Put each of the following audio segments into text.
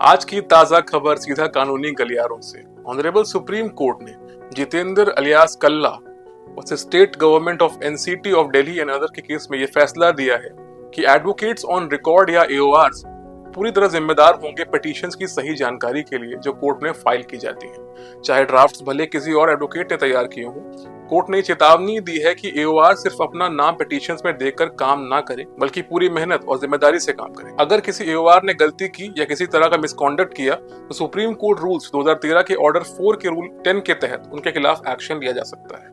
आज की ताजा खबर सीधा कानूनी गलियारों से। ऑनरेबल सुप्रीम कोर्ट ने Jitendra alias Kalla versus state government of NCT of Delhi and other के केस में यह फैसला दिया है कि एडवोकेट्स ऑन रिकॉर्ड या एओआरस पूरी तरह जिम्मेदार होंगे पिटीशंस की सही जानकारी के लिए जो कोर्ट में फाइल की जाती है, चाहे ड्राफ्ट्स भले किसी और एडवोकेट ने तैयार किए हों। कोर्ट ने चेतावनी दी है कि एओआर सिर्फ अपना नाम पिटीशंस में देकर काम ना करे, बल्कि पूरी मेहनत और जिम्मेदारी से काम करे। अगर किसी एओआर ने गलती की या किसी तरह का मिसकॉन्डक्ट किया तो सुप्रीम कोर्ट रूल्स 2013 के ऑर्डर 4 के रूल 10 के तहत उनके खिलाफ एक्शन लिया जा सकता है।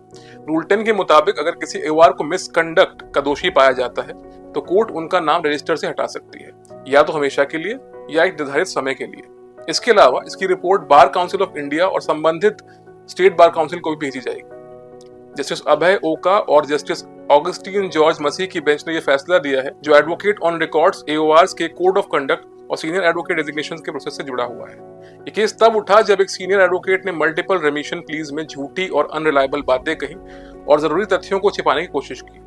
रूल 10 के मुताबिक अगर किसी एओआर को मिसकंडक्ट का दोषी पाया जाता है तो कोर्ट उनका नाम रजिस्टर से हटा सकती है, या तो हमेशा के लिए या एक निर्धारित समय के लिए। इसके अलावा इसकी report bar council of India और संबंधित स्टेट बार काउंसिल को भी भेजी जाएगी। जस्टिस अभय ओका और जस्टिस ऑगस्टीन जॉर्ज मसीह की बेंच ने यह फैसला दिया है, जो एडवोकेट ऑन रिकॉर्ड्स एओआरस के कोड ऑफ कंडक्ट और सीनियर एडवोकेट डेजिग्नेशन के प्रोसेस से जुड़ा हुआ है। ये केस तब उठा जब एक सीनियर एडवोकेट ने मल्टीपल रेमिशन प्लीज में झूठी और अनरिलायबल बातें कही और जरूरी तथ्यों को छिपाने की कोशिश की।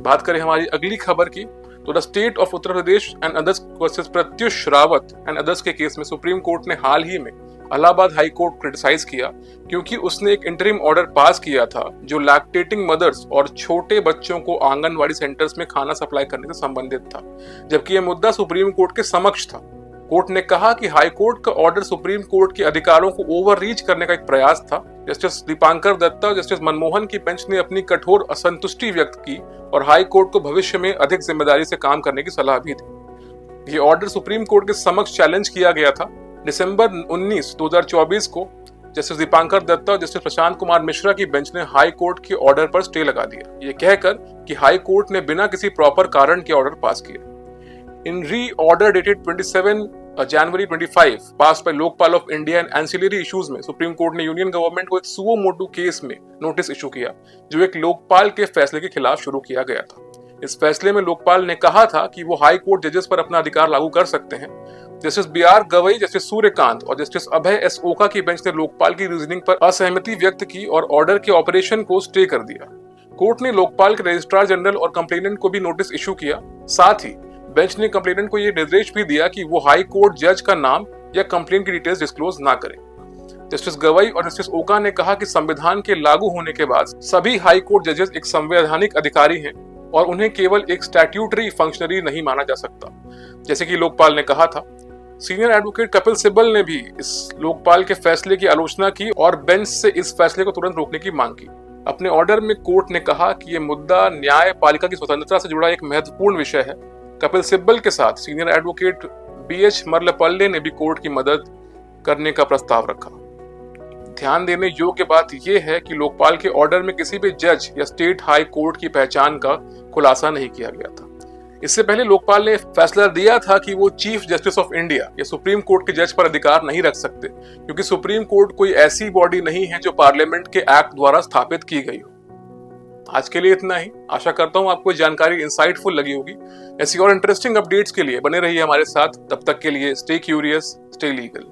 बात करें हमारी अगली खबर की तो the state of Uttar Pradesh and others versus Pratyush Rawat and others के केस में सुप्रीम कोर्ट ने हाल ही में इलाहाबाद हाई कोर्ट क्रिटिसाइज किया क्योंकि उसने एक इंटरिम ऑर्डर पास किया था जो लैक्टेटिंग मदर्स और छोटे बच्चों को आंगनवाड़ी सेंटर्स में खाना सप्लाई करने से संबंधित था, जबकि यह मुद्दा सुप्रीम कोर्ट के समक्ष था। कोर्ट ने कहा कि हाई कोर्ट का ऑर्डर सुप्रीम कोर्ट के अधिकारों को ओवर रीच करने का एक प्रयास था। जस्टिस दीपांकर दत्ता और जस्टिस मनमोहन की बेंच ने अपनी कठोर असंतुष्टि व्यक्त की और हाई कोर्ट को भविष्य में अधिक जिम्मेदारी से काम करने की सलाह भी दी। ये ऑर्डर सुप्रीम कोर्ट के समक्ष चैलेंज किया गया था। दिसंबर 19, 2024 को जस्टिस दीपांकर दत्ता और जस्टिस प्रशांत कुमार मिश्रा की बेंच ने हाई कोर्ट के ऑर्डर पर स्टे लगा दिया, ये कहकर कि हाई कोर्ट ने बिना किसी प्रॉपर कारण के ऑर्डर पास किए। In re-order dated 27 January 25 passed by Lokpal of India and ancillary issues में सुप्रीम कोर्ट ने यूनियन गवर्नमेंट को एक सुओ मोटो केस में नोटिस इशू किया जो एक लोकपाल के फैसले के खिलाफ शुरू किया गया था। इस फैसले में लोकपाल ने कहा था कि वो हाई कोर्ट जजेस पर अपना अधिकार लागू कर सकते हैं। Justice BR Gavai, justice Suryakant और जस्टिस अभय S ओका की बेंच ने लोकपाल की रीजनिंग पर असहमति व्यक्त की और ऑर्डर के ऑपरेशन को स्टे कर दिया। कोर्ट ने लोकपाल के रजिस्ट्रार जनरल और कंप्लेनेंट को भी नोटिस इशू किया। साथ ही बेंच ने कंप्लेनेंट को यह निर्देश भी दिया कि वो हाई कोर्ट जज का नाम या कंप्लेंट की डिटेल्स डिस्क्लोज ना करे। जस्टिस गवई और जस्टिस ओका ने कहा कि संविधान के लागू होने के बाद सभी हाई कोर्ट जजेस एक संवैधानिक अधिकारी हैं और उन्हें केवल एक स्टैट्यूटरी फंक्शनरी नहीं माना जा सकता, जैसे कि लोकपाल ने कहा था। सीनियर एडवोकेट कपिल सिब्बल ने भी इस लोकपाल के फैसले की आलोचना की और बेंच से इस फैसले को तुरंत रोकने की मांग की। अपने ऑर्डर में कोर्ट ने कहा कि यह मुद्दा न्यायपालिका की स्वतंत्रता से जुड़ा एक महत्वपूर्ण विषय है। कपिल सिब्बल के साथ सीनियर एडवोकेट BH मरलपल्ले ने भी कोर्ट की मदद करने का प्रस्ताव रखा। ध्यान देने योग्य बात यह है कि लोकपाल के ऑर्डर में किसी भी जज या स्टेट हाई कोर्ट की पहचान का खुलासा नहीं किया गया था। इससे पहले लोकपाल ने फैसला दिया था कि वो चीफ जस्टिस ऑफ इंडिया या सुप्रीम कोर्ट के जज पर अधिकार नहीं रख सकते, क्योंकि सुप्रीम कोर्ट कोई ऐसी बॉडी नहीं है जो पार्लियामेंट के एक्ट द्वारा स्थापित की गई हो। आज के लिए इतना ही। आशा करता हूँ आपको जानकारी इंसाइटफुल लगी होगी। ऐसी और इंटरेस्टिंग अपडेट्स के लिए बने रहिए हमारे साथ। तब तक के लिए स्टे क्यूरियस, स्टे लीगल।